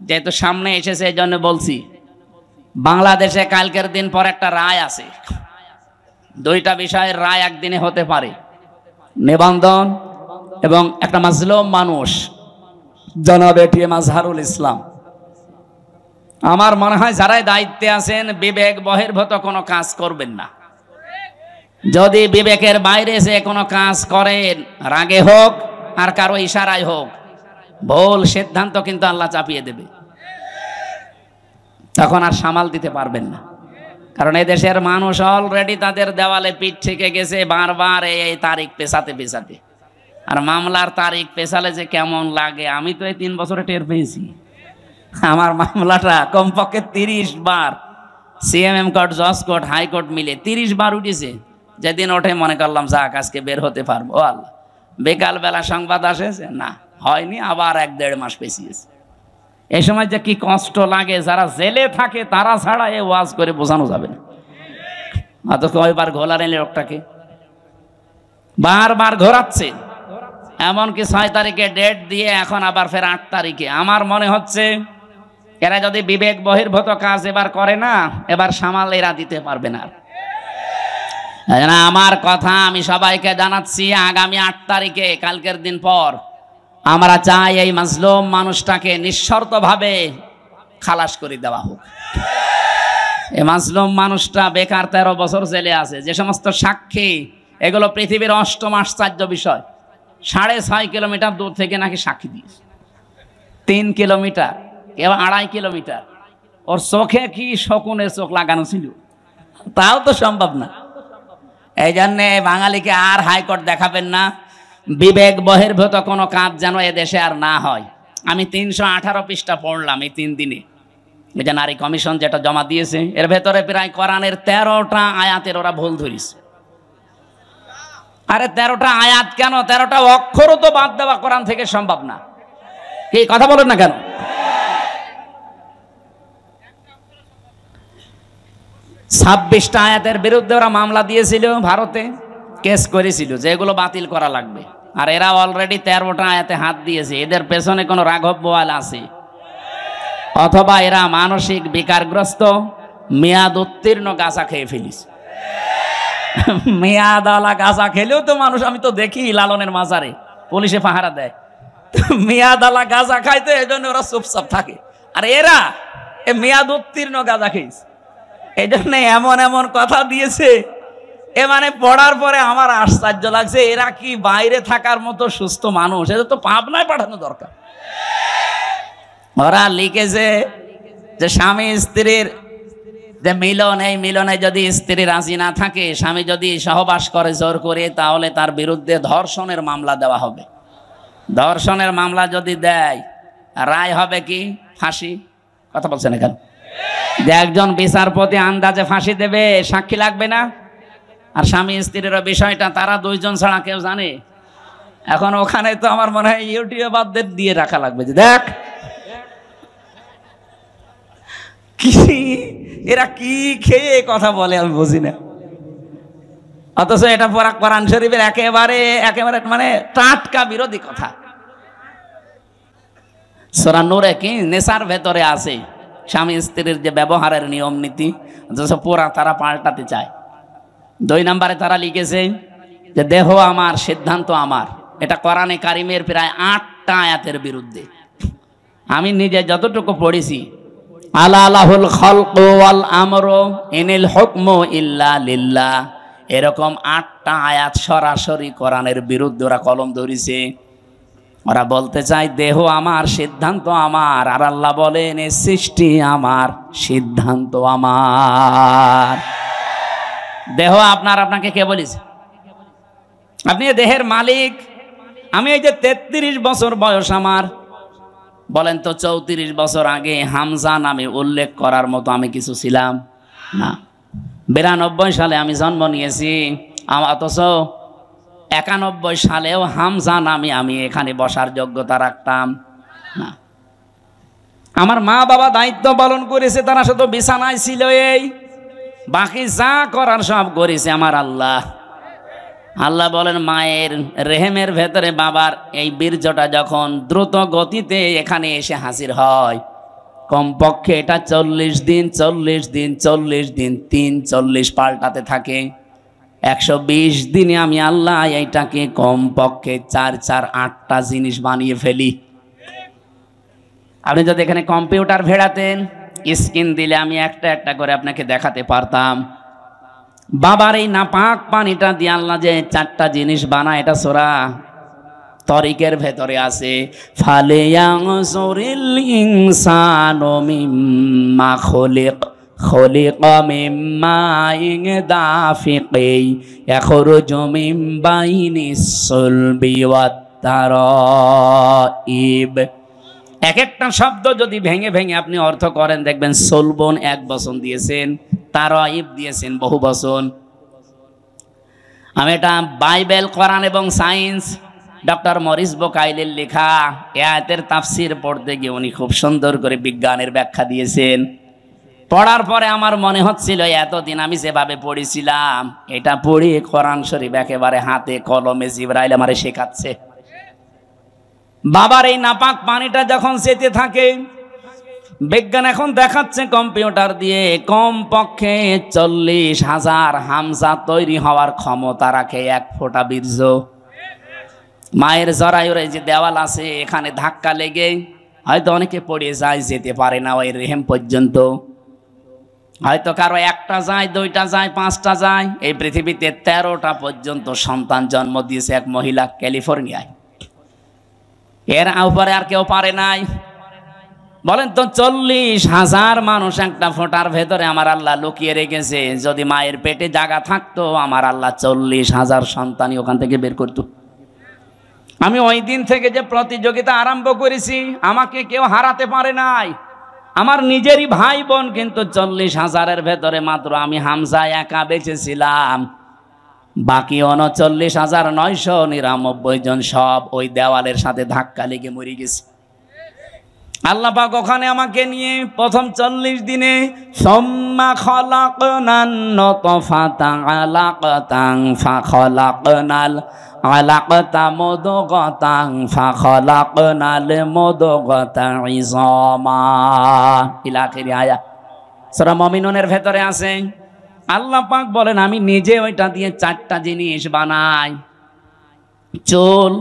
যেহেতু সামনে এসেছে এই জন্য বলছি। বাংলাদেশে কালকের দিন পর একটা রায় আছে, 2টা বিষয়ের রায় একদিনে হতে পারে। নিবন্ধন এবং একটা মাজলুম মানুষ জনাব এটিএম আজহারুল ইসলাম, আমার মনে হয় যারাই দায়িত্বে আছেন বিবেক বহির্ভূত কোনো কাজ করবেন না। যদি বিবেকের বাইরে যে কোনো কাজ করেন, রাগে হোক আর কারো ইশারায় হোক, ভুল সিদ্ধান্ত কিন্তু আল্লাহ চাপিয়ে দেবে, তখন আর সামাল দিতে পারবেন না। কারণ এই দেশের মানুষ অলরেডি তাদের দেওয়ালে পিঠ থেকে গেছে বারবার এই তারিখ পেছাতে পেছাতে। আর মামলার তারিখ পেছালে যে কেমন লাগে, আমি তো এই 3 বছরে টের পেয়েছি। আমার মামলাটা কমপক্ষে 30 বার সিএমএম কোর্ট, জজ কোর্ট, হাইকোর্ট মিলে 30 বার উঠেছে। যেদিন ওঠে মনে করলাম যাক আজকে বের হতে পারবো। আল্লাহ, বিকালবেলা সংবাদ আসেছে না, হয়নি, আবার 1-1.5 মাস পেছিয়েছে। এই সময় যে কি কষ্ট লাগে, যারা জেলে থাকে তারা ছাড়া এ ওয়াজ করে বোঝানো যাবে না। অত কয়বার ঘোলার এলে লোকটাকে বারবার ঘোরাচ্ছে, এমনকি 6 তারিখে ডেট দিয়ে এখন আবার ফের 8 তারিখে। আমার মনে হচ্ছে এরা যদি বিবেক বহির্ভূত কাজ এবার করে না, এবার সামাল এরা দিতে পারবে না। আমার কথা আমি সবাইকে জানাচ্ছি, আগামী 8 তারিখে, কালকের দিন পর, আমরা চাই এই মাজলুম মানুষটাকে নিঃশর্তভাবে খালাস করে দেওয়া হোক। এই মাজলুম মানুষটা বেকার 13 বছর জেলে আছে। যে সমস্ত সাক্ষী, এগুলো পৃথিবীর 8ম আশ্চর্য বিষয়। 6.5 কিলোমিটার দূর থেকে নাকি সাক্ষী দিয়েছে, 3 কিলোমিটার, কেউ 2.5 কিলোমিটার। ওর চোখে কি শকুনের চোখ লাগানো ছিল, তাও তো সম্ভব না। এই জন্যে বাঙালিকে আর হাইকোর্ট দেখাবেন না। বিবেক বহির্ভূত কোনো কাজ যেন এদেশে আর না হয়। আমি 318 পৃষ্ঠা পড়লাম এই 3 দিনে। এই যে নারী কমিশন যেটা জমা দিয়েছে, এর ভেতরে প্রায় কোরআনের 13টা আয়াতের ওরা ভুল ধরিছে। আরে 13টা আয়াত কেন, 13টা অক্ষরও তো বাদ দেওয়া কোরআন থেকে সম্ভব না। কি কথা বলেন না কেন? 26টা আয়াতের বিরুদ্ধে ওরা মামলা দিয়েছিল, ভারতে কেস করেছিল যে এগুলো বাতিল করা লাগবে। আর এরা অলরেডি 13টা আয়াতে হাত দিয়েছে। এদের পেছনে কোনো রাঘব বোয়াল আছে, অথবা এরা মানসিক বিকারগ্রস্ত, মেয়াদ উত্তীর্ণ গাঁজা খেয়ে ফেলিস। মেয়াদালা গাঁজা খেলেও তো মানুষ, আমি তো দেখি লালনের মাজারে পুলিশে পাহারা দেয়, মেয়াদালা গাঁজা খাইতে, এই জন্য ওরা চুপচাপ থাকে। আর এরা মেয়াদ উত্তীর্ণ গাঁজা খেয়েছে, এই জন্য এমন এমন কথা দিয়েছে। এ মানে পড়ার পরে আমার আশ্চর্য লাগছে, এরা কি বাইরে থাকার মতো সুস্থ মানুষ? এদের তো পাবনায় পাঠানো দরকার। ওরা লিখেছে যে স্বামী স্ত্রীর যে মিলন, এই মিলনে যদি স্ত্রী রাজি না থাকে, স্বামী যদি সহবাস করে জোর করে, তাহলে তার বিরুদ্ধে ধর্ষণের মামলা দেওয়া হবে। ধর্ষণের মামলা যদি দেয়, রায় হবে কি? ফাঁসি। কথা বলছেন এখানে যে একজন বিচারপতি আন্দাজে ফাঁসি দেবে, সাক্ষী লাগবে না। আর স্বামী স্ত্রীর বিষয়টা তারা 2 জন ছাড়া কেউ জানে। এখন ওখানে তো আমার মনে হয় ইউটিউবারদের দিয়ে রাখা লাগবে যে দেখ কি এরা কি খেয়ে কথা বলে, আমি বুঝি না। অথচ এটা কোরআন শরীফের একেবারে মানে টাটকা বিরোধী কথা। সূরা নূরে কি নেশার ভেতরে আছে স্বামী স্ত্রীর যে ব্যবহারের নিয়ম নীতি, অথচ পুরা তারা পাল্টাতে চায়। 2 নম্বরে তারা লিখেছে যে দেহ আমার, সিদ্ধান্ত আমার। এটা কোরআনে কারিমের প্রায় 8টা আয়াতের বিরুদ্ধে। আমি নিজে যতটুকু পড়েছি, আলাহুল খালকু ওয়াল আমরু ইনিল হুকমু ইল্লা লিল্লাহ, এরকম 8টা আয়াত সরাসরি কোরআনের বিরুদ্ধে ওরা কলম ধরেছে। ওরা বলতে চায় দেহ আমার, সিদ্ধান্ত আমার। আর আল্লাহ বলেন এ সৃষ্টি আমার, সিদ্ধান্ত আমার। দেহ আপনার, আপনাকে কে বলেছে? আপনি দেহের মালিক। আমি এই যে 33 বছর বয়স আমার, বলেন তো 34 বছর আগে হামজা নামে উল্লেখ করার মতো আমি কিছু ছিলাম না। 92 সালে আমি জন্ম নিয়েছি, অথচ 91 সালেও হামজা নামে আমি এখানে বসার যোগ্যতা রাখতাম না। আমার মা বাবা দায়িত্ব পালন করেছে, তারা শুধু বিছানায় ছিল, এই বাকি যা করার সব করেছে আমার আল্লাহ। আল্লাহ বলেন মায়ের রেহেমের ভেতরে বাবার এই বীর্যটা যখন দ্রুত গতিতে এখানে এসে হাজির হয়, কমপক্ষে এটা 40 দিন 40 দিন 40 দিন 40 পাল্টাতে থাকে। 120 দিনে আমি আল্লাহ এইটাকে কমপক্ষে 4-8টা জিনিস বানিয়ে ফেলি। আপনি যদি এখানে কম্পিউটার ভেড়াতেন, স্কিন দিলে আমি একটা একটা করে আপনাকে দেখাতে পারতাম। বাবার এই নাপাক পানিটা দিয়ে আল্লাহ যে 4টা জিনিস বানায়, এটা সূরা তরিকের ভেতরে আছে। ফালিয়ানজুরিল ইনসানু মিম্মা খুলিকা মিন মাইন দাফিকিন ইয়াখরুজু মিন বাইনিস সুলবি ওয়াত তারাইব। এক একটা শব্দ যদি ভেঙে ভেঙে আপনি অর্থ করেন, দেখবেন সুলবন 1 বচন দিয়েছেন, তারাইব দিয়েছেন বহু বচন। আমি এটা বাইবেল, কোরআন এবং সায়েন্স ডক্টর মরিস বোকাইলের লেখা এই আয়াতের তাফসির পড়তে গিয়ে উনি খুব সুন্দর করে বিজ্ঞানের ব্যাখ্যা দিয়েছেন। পড়ার পরে আমার মনে হচ্ছিল এতদিন আমি যেভাবে পড়েছিলাম, এটা পড়ে কোরআন শরীফ একেবারে হাতে কলমে জিবরাইল আমারে শেখাচ্ছে। বাবার এই নাপাক পানিটা যখন যেতে থাকে, বিজ্ঞান এখন দেখাচ্ছে কম্পিউটার দিয়ে কমপক্ষে 40,000 হামজা তৈরি হওয়ার ক্ষমতা রাখে 1 ফোঁটা বীর্য। মায়ের জরায়ুর এই যে দেওয়াল আছে, এখানে ধাক্কা লেগে হয়তো অনেকে পড়ে যায়, যেতে পারে না ওই রেহেম পর্যন্ত। হয়তো কারো 1টা যায়, 2টা যায়, 5টা যায়। এই পৃথিবীতে 13টা পর্যন্ত সন্তান জন্ম দিয়েছে এক মহিলা ক্যালিফোর্নিয়ায়। এর উপরে আর কেউ পারে নাই। বলেন তো 40,000 মানুষ একটা ফোঁটার ভেতরে আমার আল্লাহ লুকিয়ে রেখেছে। যদি মায়ের পেটে জায়গা থাকতো, আমার আল্লাহ 40,000 সন্তানই ওখান থেকে বের করত। আমি ওই দিন থেকে যে প্রতিযোগিতা আরম্ভ করেছি, আমাকে কেউ হারাতে পারে নাই। আমার নিজেরই ভাই বোন কিন্তু 40,000-এর ভেতরে মাত্র আমি হামজা একা বেঁচেছিলাম। বাকি 39,999 জন সব ওই দেওয়ালের সাথে ধাক্কা লেগে মরে গেছে। আল্লাহ পাক ওখানে আমাকে নিয়ে প্রথম 40 দিনে সুম্মা খালাকনান নুতফাতান আলাকাতান ফাখালাকনাল আলাকাতা মুদগাতান ফাখালাকনাল মুদগাতা ইযামা ইলা আখিরি আয়াত। সূরা মুমিনুনের ভেতরে আছে। আল্লাহ পাক বলেন আমি নিজে ওইটা দিয়ে 4টা জিনিস বানাই, চুল,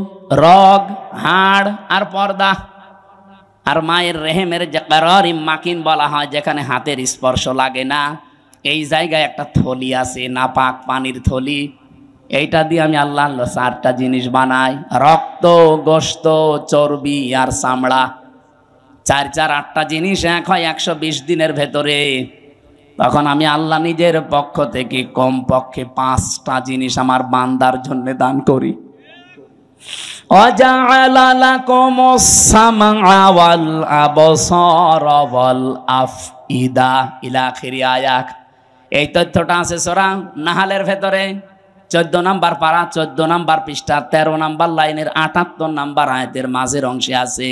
রগ, হাড় আর পর্দা। আর মায়ের রেহেমের যে কারারিম মাকিন বলা হয়, যেখানে হাতের স্পর্শ লাগে না, এই জায়গায় একটা থলি আছে, নাপাক পানির থলি। এইটা দিয়ে আমি আল্লাহ 4টা জিনিস বানাই, রক্ত, গোশত, চর্বি আর চামড়া। 4 4 8টা জিনিস এক হয় 120 দিনের ভেতরে। তখন আমি আল্লাহ নিজের পক্ষ থেকে কমপক্ষে 5টা জিনিস আমার বান্দার জন্য দান করি। ওয়াজআলা লাকুমুস সামআ ওয়াল আবসারা ওয়াল আফইদা ইলা আখিরি আয়াত। এই তথ্যটা আছে সূরা নাহলের ভেতরে 14 নম্বর পারা, 14 নম্বর পৃষ্ঠা, 13 নম্বর লাইনের 78 নম্বর আয়াতের মাঝের অংশে আছে।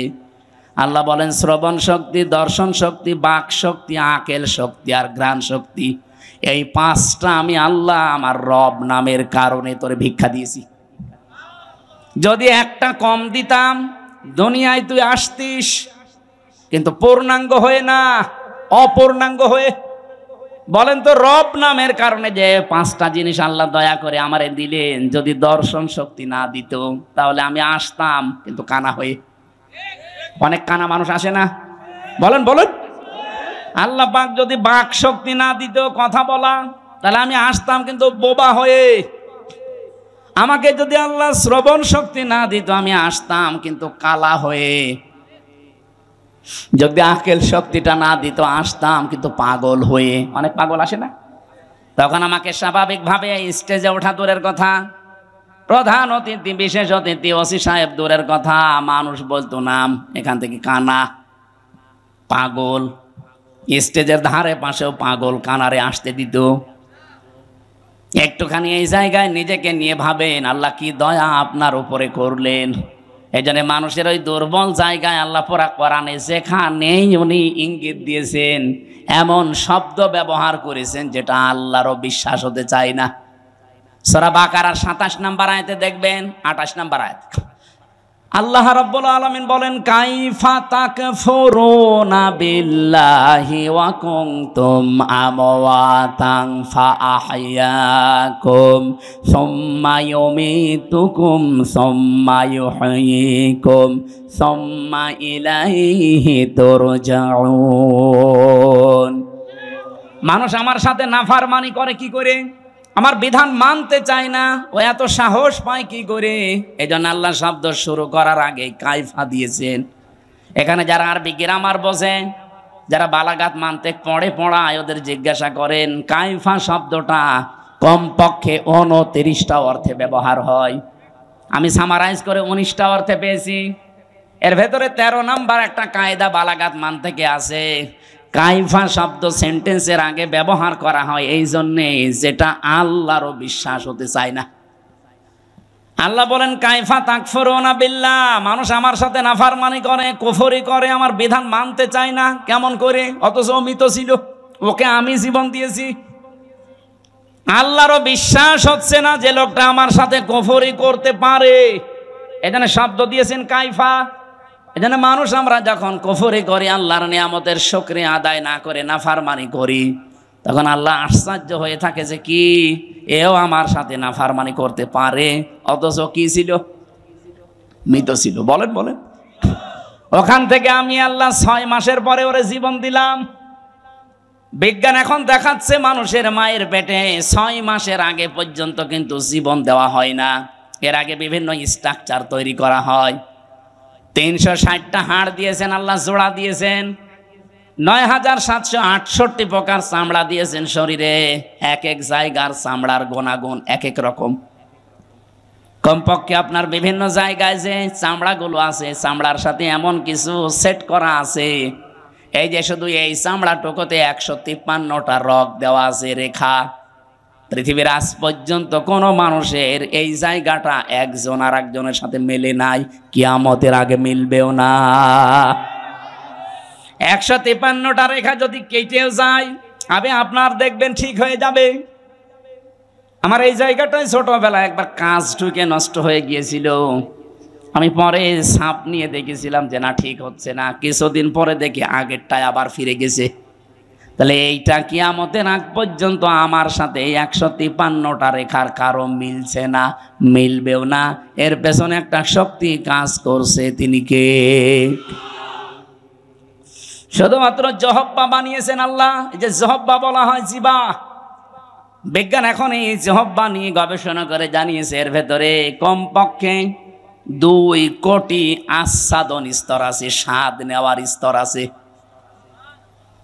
আল্লাহ বলেন শ্রবণ শক্তি, দর্শন শক্তি, বাক শক্তি, আকেল শক্তি আর ঘ্রাণ শক্তি, এই 5টা আমি আল্লাহ আমার রব নামের কারণে তোরে ভিক্ষা দিয়েছি। যদি একটা কম দিতাম, দুনিয়ায় তুই আসতিস, কিন্তু পূর্ণাঙ্গ হয়ে না, অপূর্ণাঙ্গ হয়ে। বলেন তো রব নামের কারণে যে 5টা জিনিস আল্লাহ দয়া করে আমারে দিলেন, যদি দর্শন শক্তি না দিত তাহলে আমি আসতাম কিন্তু কানা হয়ে। অনেক কানা মানুষ আসে না? বলেন বলেন। আল্লাহ পাক যদি বাক শক্তি না দিত, কথা বলা, তাহলে আমি আসতাম কিন্তু বোবা হয়ে। আমাকে যদি আল্লাহ শ্রবণ শক্তি না দিত, আমি আসতাম কিন্তু কালা হয়ে। যদি আকেল শক্তিটা না দিত, আসতাম কিন্তু পাগল হয়ে। অনেক পাগল আসে না? তখন আমাকে স্বাভাবিকভাবে স্টেজে ওঠা দূরের কথা, প্রধান অতিথি, বিশেষ অতিথি, ওসি সাহেব দূরের কথা, মানুষ বলতো নাম, এখান থেকে কানা, পাগল। স্টেজের ধারে পাশেও পাগল কানারে আসতে দিত। একটুখানি এই জায়গায় নিজেকে নিয়ে ভাবেন আল্লাহ কি দয়া আপনার উপরে করলেন। এই জন্য মানুষের ওই দুর্বল জায়গায় আল্লাহ পুরা কোরআনে যেখানেই উনি ইঙ্গিত দিয়েছেন, এমন শব্দ ব্যবহার করেছেন যেটা আল্লাহরও বিশ্বাস হতে চায় না। সূরা বাকারার 27 নম্বর আয়াতে দেখবেন, 28 নম্বর আয়াত, আল্লাহ রাব্বুল আলামিন বলেন কাইফা তাকফুরুনা বিল্লাহি ওয়া কুনতুম আমওয়াতান ফাআহইয়াকুম সুম্মা ইউমীতুকুম সুম্মা ইউহয়ীকুম সুম্মা ইলাইহি তুরজাউন। মানুষ আমার সাথে নাফরমানি করে কি করে? আমার বিধান মানতে চায় না, ও এত সাহস পায় কি করে? এই জন্য আল্লাহ শব্দ শুরু করার আগে কাইফা দিয়েছেন। এখানে যারা আরবি গ্রামার বোঝে, যারা বালাগাত মানতে পড়ায়, ওদের জিজ্ঞাসা করেন কাইফা শব্দটা কমপক্ষে 29টা অর্থে ব্যবহার হয়। আমি সামারাইজ করে 19টা অর্থে পেয়েছি। এর ভেতরে 13 নাম্বার একটা কায়দা বালাগাত মান থেকে আছে। কাইফা শব্দ সেন্টেন্সের আগে ব্যবহার করা হয় এই জন্যে যেটা আল্লাহরও বিশ্বাস হতে চায় না। আল্লাহ বলেন কাইফা তাকফুরুনা বিল্লাহ, মানুষ আমার সাথে নাফরমানি করে, কুফরি করে, আমার বিধান মানতে চায় না। কেমন করে? অথচ মৃত ছিল, ওকে আমি জীবন দিয়েছি। আল্লাহরও বিশ্বাস হচ্ছে না যে লোকটা আমার সাথে কুফরি করতে পারে, এখানে শব্দ দিয়েছেন কাইফা। এজন্য মানুষ আমরা যখন কুফরি করি, আল্লাহর নিয়ামতের শুকরিয়া আদায় না করে নাফরমানি করি, তখন আল্লাহ আশ্চর্য হয়ে থাকে যে কি এও আমার সাথে নাফরমানি করতে পারে, অথচ কি ছিল? মৃত ছিল। বলেন বলেন। ওখান থেকে আমি আল্লাহ 6 মাসের পরে ওরে জীবন দিলাম। বিজ্ঞান এখন দেখাচ্ছে মানুষের মায়ের পেটে 6 মাসের আগে পর্যন্ত কিন্তু জীবন দেওয়া হয় না। এর আগে বিভিন্ন স্ট্রাকচার তৈরি করা হয়। 360টা হাড় দিয়েছেন আল্লাহ, জোড়া দিয়েছেন। 9768 প্রকার চামড়া দিয়েছেন শরীরে। এক এক জায়গার চামড়ার গুণাগুণ এক এক রকম। কমপক্ষে আপনার বিভিন্ন জায়গায় যে চামড়াগুলো আছে, চামড়ার সাথে এমন কিছু সেট করা আছে, এই যে শুধু এই চামড়াটুকুতে 153টা রগ দেওয়া আছে, রেখা। পৃথিবীর আজ পর্যন্ত কোনো মানুষের এই জায়গাটা একজন আর একজনের সাথে মেলে নাই, কিয়ামতের আগে মিলবেও না। 153টা রেখা যদি কেটেও যায়, আপনার দেখবেন ঠিক হয়ে যাবে। আমার এই জায়গাটায় ছোটবেলায় একবার কাঁচ ঢুকে নষ্ট হয়ে গিয়েছিল। আমি পরে সাপ নিয়ে দেখেছিলাম যে না, ঠিক হচ্ছে না। কিছুদিন পরে দেখি আগেরটায় আবার ফিরে গেছে। তাহলে এইটা কিয়ামতের আগ পর্যন্ত আমার সাথে 153টা রেখার কারো মিলছে না, মিলবেও না। এর পেছনে একটা শক্তি কাজ করছে, তিনি কে? শুধুমাত্র জহব্বা বানিয়েছেন আল্লাহ। এই যে জহব্বা বলা হয় জিবা, বিজ্ঞান এখন এই জহব্বা নিয়ে গবেষণা করে জানিয়েছে এর ভেতরে কমপক্ষে 2 কোটি আস্বাদন স্তর আছে, স্বাদ নেওয়ার স্তর আছে।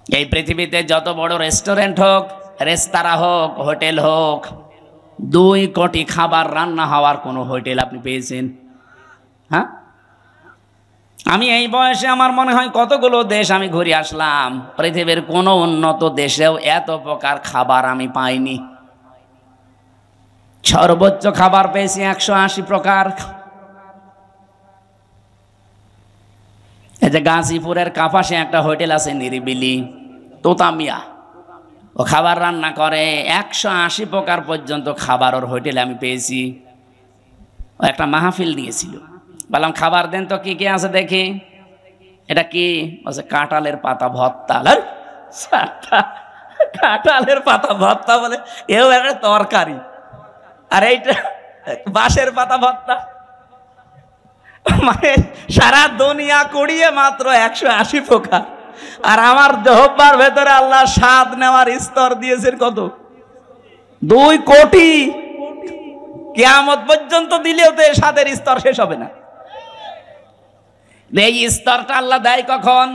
এই পৃথিবীতে যত বড় রেস্টুরেন্ট হোক, রেস্তোরাঁ হোক, হোটেল হোক, 2 কোটি খাবার রান্না হওয়ার কোনো হোটেল আপনি পেয়েছেন? হ্যাঁ, আমি এই বয়সে আমার মনে হয় কতগুলো দেশ আমি ঘুরে আসলাম, পৃথিবীর কোনো উন্নত দেশেও এত প্রকার খাবার আমি পাইনি। সর্বোচ্চ খাবার পেয়েছি 180 প্রকার। এই যে গাজীপুরের কাপাসে একটা হোটেল আছে নিরিবিলি, তোতামিয়া, ও খাবার রান্না করে 180 প্রকার পর্যন্ত খাবার ওর হোটেলে আমি পেয়েছি। ও একটা মাহফিল দিয়েছিল, বললাম খাবার দেন তো কি কি আছে দেখি। এটা কি? বলছে কাঁঠালের পাতা ভর্তা। কাঁঠালের পাতা ভর্তা বলে, এও একটা তরকারি। আর এইটা বাঁশের পাতা ভর্তা। মানে সারা দুনিয়া কুড়িয়ে মাত্র 180 প্রকার। আর আমার জহব্বার ভেতরে আল্লাহ স্বাদ নেওয়ার স্তর দিয়েছেন কত? 2 কোটি। কিয়ামত পর্যন্ত দিলেও তো এই স্বাদের স্তর শেষ হবে না। এই স্তরটা আল্লাহ দেয় কখন?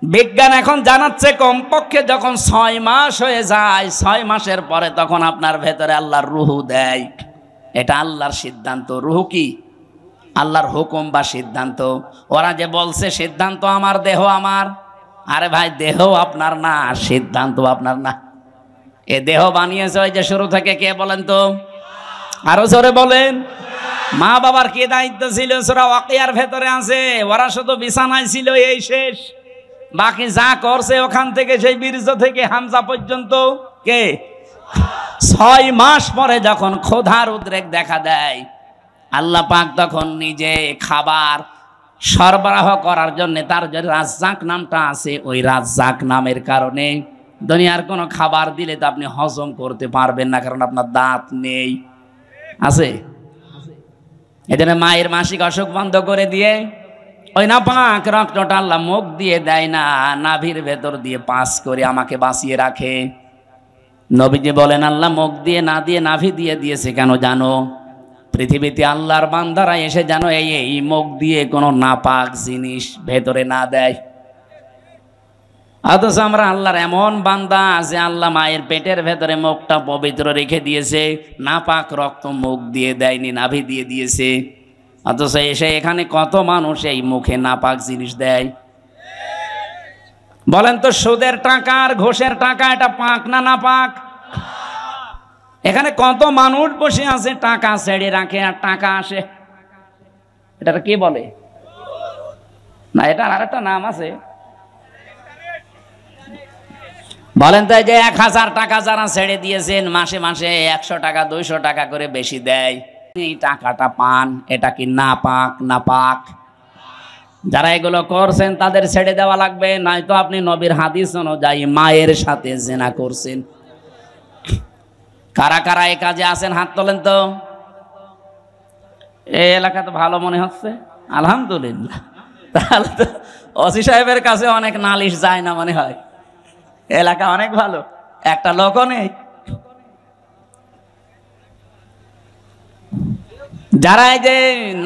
বিজ্ঞান এখন জানাচ্ছে কমপক্ষে যখন 6 মাস হয়ে যায়, 6 মাসের পরে তখন আপনার ভেতরে আল্লাহর রুহু দেয়। এটা আল্লাহর সিদ্ধান্ত। রুহু কি? আল্লাহর হুকুম বা সিদ্ধান্ত। ওরা যে বলছে সিদ্ধান্ত আমার, দেহ আমার, আরে ভাই দেহ আপনার না, সিদ্ধান্ত আপনার না। এ দেহ বানিয়েছে ওই যে শুরু থেকে কে বলেন তো? আরো জোরে বলেন। মা বাবার কি দায়িত্ব ছিল? সূরা ওয়াকিয়ার ভেতরে আছে, ওরা শুধু বিছানায় ছিল, এই শেষ। বাকি যা করছে ওখান থেকে, সেই বীর্য থেকে হামজা পর্যন্ত কে? 6 মাস পরে যখন ক্ষুধার উদ্রেক দেখা দেয়, আল্লাহ পাক তখন নিজে খাবার সরবরাহ করার জন্য তার যে রাজ্জাক নামটা আছে, ওই রাজ্জাক নামের কারণে দুনিয়ার কোনো খাবার দিলে তো আপনি হজম করতে পারবেন না, কারণ আপনার দাঁত নেই। আছে এজন্য মায়ের মাসিক অসুখ বন্ধ করে দিয়ে ওই নাপাক রক্তটা আল্লাহ মুখ দিয়ে দেয় না, নাভির ভেতর দিয়ে পাস করে আমাকে বাঁচিয়ে রাখে। নবীজি বলেন আল্লাহ মুখ দিয়ে না দিয়ে নাভি দিয়ে দিয়েছে কেন জানো? পৃথিবীতে আল্লাহর বান্দারা এসে যেন এই মুখ দিয়ে কোনো নাপাক জিনিস ভেতরে না দেয়। অথচ আমরা আল্লাহর এমন বান্দা যে আল্লাহ মায়ের পেটের ভেতরে মুখটা পবিত্র রেখে দিয়েছে, নাপাক রক্ত মুখ দিয়ে দেয়নি, নাভি দিয়ে দিয়েছে। অথচ এসে এখানে কত মানুষ এই মুখে নাপাক জিনিস দেয়। বলেন তো সুদের টাকা আর ঘোষের টাকা এটা পাক না নাপাক? এখানে কত মানুষ বসে আছে টাকা ছেড়ে রাখে আর টাকা আসে, এটা কি বলে না? এটার আর একটা নাম আছে। বলেন তো যে 1000 টাকা যারা ছেড়ে দিয়েছেন মাসে মাসে 100 টাকা 200 টাকা করে বেশি দেয়, এই টাকাটা পান, এটা কি নাপাক না পাক? যারা এগুলো করছেন তাদের ছেড়ে দেওয়া লাগবে, নয়তো আপনি নবীর হাদিস অনুযায়ী মায়ের সাথে জিনা করছেন। কারা কারা এই কাজে আছেন হাত তোলেন তো। এই এলাকা তো ভালো মনে হচ্ছে, আলহামদুলিল্লাহ। তাহলে তো ওসি সাহেবের কাছে অনেক নালিশ যায় না মনে হয়, এলাকা অনেক ভালো, একটা লোকও নেই। যারা এই যে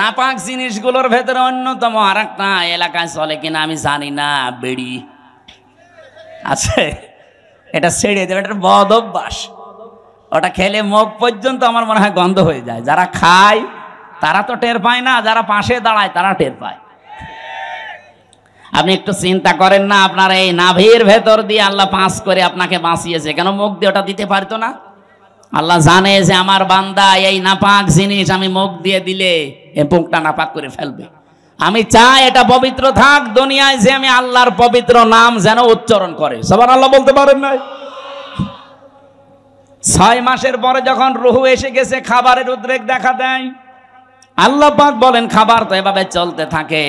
নাপাক জিনিসগুলোর ভেতরে অন্যতম আর একটা এলাকায় চলে কিনা আমি জানি না, বিড়ি আছে, এটা ছেড়ে দেবে, এটা বদ অভ্যাস। ওটা খেলে মুখ পর্যন্ত আমার মনে হয় গন্ধ হয়ে যায়। যারা খায় তারা তো টের পায় না, যারা পাশে দাঁড়ায় তারা টের পায়। আপনি একটু চিন্তা করেন না, আপনার এই নাভির ভেতর দিয়ে আল্লাহ পাস করে আপনাকে বাঁচিয়েছে, কেন মুখ দিয়ে ওটা দিতে পারতো না? আল্লাহ জানে যে আমার বান্দা এই নাপাক জিনিস আমি মুখ দিয়ে দিলে এই মুখটা নাপাক করে ফেলবে। আমি চাই এটা পবিত্র থাক, দুনিয়ায় যে আমি আল্লাহর পবিত্র নাম যেন উচ্চারণ করে। সুবহানাল্লাহ বলতে পারেন না? 6 মাসের পরে যখন রুহু এসে গেছে, খাবারের উদ্রেক দেখা দেয়। আল্লাহ পাক বলেন খাবার তো এভাবে চলতে থাকে,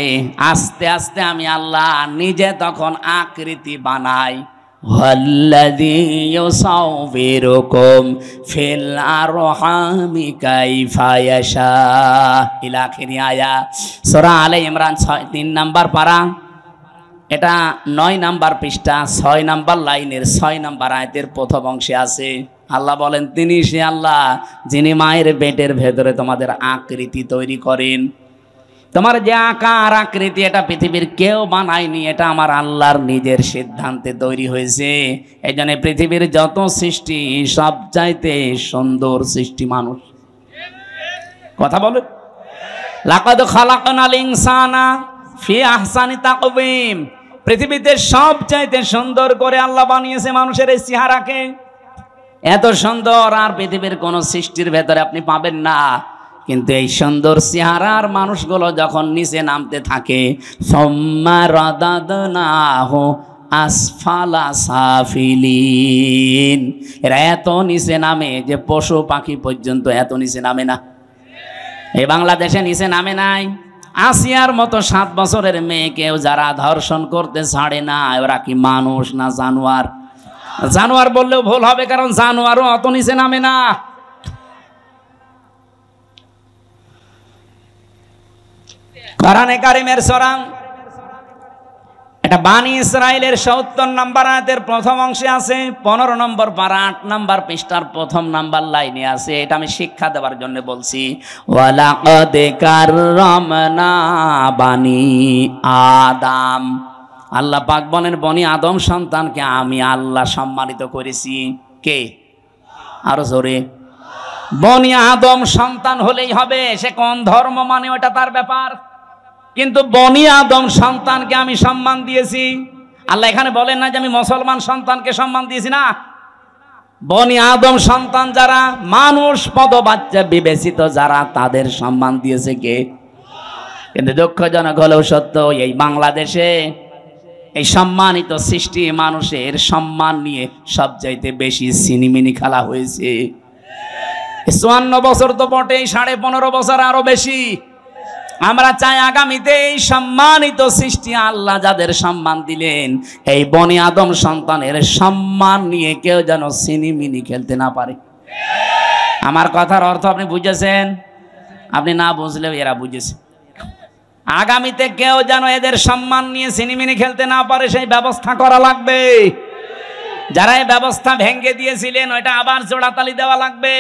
আস্তে আস্তে আমি আল্লাহ নিজে তখন আকৃতি বানাই। ওয়াল্লাযী ইউসাউবিরুকুম ফিল আরহামি কাইফা ইয়াশা ইলা আখিরি আয়াত, সূরা আলে ইমরান 3 নাম্বার পারা, এটা 9 নাম্বার পৃষ্ঠা 6 নাম্বার লাইনের 6 নাম্বার আয়াতের প্রথম অংশে আছে। আল্লাহ বলেন তিনি সে আল্লাহ যিনি মায়ের পেটের ভেতরে তোমাদের আকৃতি তৈরি করেন। তোমার যে আকার আকৃতি এটা পৃথিবীর কেউ বানায়নি, এটা আমার আল্লাহর নিজের সিদ্ধান্তে তৈরি হয়েছে। এই জন্য পৃথিবীর যত সৃষ্টি সবচাইতে সুন্দর সৃষ্টি মানুষ। কথা বলে লাকাদ খালাকনাল ইনসানা ফি আহসানি তাকওয়িম, পৃথিবীতে সবচাইতে সুন্দর করে আল্লাহ বানিয়েছে মানুষের এই চেহারাকে। এত সুন্দর আর পৃথিবীর কোন সৃষ্টির ভেতরে আপনি পাবেন না। কিন্তু এই সুন্দর চেহারার মানুষগুলো যখন নিচে নামতে থাকে, সুম্মা রাদাদনাহু আসফালা সাফিলিন, এরা এত নিচে নামে যে পশু পাখি পর্যন্ত এত নিচে নামে না। এই বাংলাদেশে নিচে নামে নাই। আসিয়ার মতো 7 বছরের মেয়েকেও যারা ধর্ষণ করতে ছাড়ে না, ওরা কি মানুষ না জানোয়ার? জানোয়ার বললেও ভুল হবে, কারণ জানোয়ারও অত নিচে নামে না। কোরআনে কারিমের সূরা এটা বানি ইসরাইলের ৭০ নম্বর আয়াতের প্রথম অংশে আছে, 15 নম্বর পারা 8 নম্বর পৃষ্ঠার প্রথম নাম্বার লাইনে আছে। এটা আমি শিক্ষা দেওয়ার জন্য বলছি। ওয়ালাকাদ কাররামনা বানি আদম, আল্লাহ পাক বলেন বনি আদম সন্তানকে আমি আল্লাহ সম্মানিত করেছি। কে? আরো জোরে। বনি আদম সন্তান হলেই হবে, সে কোন ধর্ম মানে ওটা তার ব্যাপার, কিন্তু বনি আদম সন্তানকে আমি সম্মান দিয়েছি। আল্লাহ এখানে বলেন না যে আমি মুসলমান সন্তানকে সম্মান দিয়েছি, না। বনি আদম সন্তান যারা মানুষ পদবাচ্চা বিবেচিত যারা, তাদের সম্মান দিয়েছে কে? কিন্তু দুঃখজনক হলেও সত্য, এই বাংলাদেশে এই সম্মানিত সৃষ্টি মানুষের সম্মান নিয়ে সবচাইতে বেশি সিনিমিনি খেলা হয়েছে। 54 বছর তো বটেই, 15.5 বছর আরো বেশি। আমরা চাই আগামীতে এই সম্মানিত সৃষ্টি আল্লাহ যাদের সম্মান দিলেন, এই বনি আদম সন্তানের সম্মান নিয়ে কেউ যেন সিনিমিনি খেলতে না পারে। আমার কথার অর্থ আপনি বুঝেছেন? আপনি না বুঝলেও এরা বুঝেছে। আগামীতে কেউ যেন এদের সম্মান নিয়ে সিনিমিনি খেলতে না পারে, সেই ব্যবস্থা করা লাগবে। যারা এই ব্যবস্থা ভেঙে দিয়েছিলেন, ওইটা আবার জোড়াতালি দেওয়া লাগবে।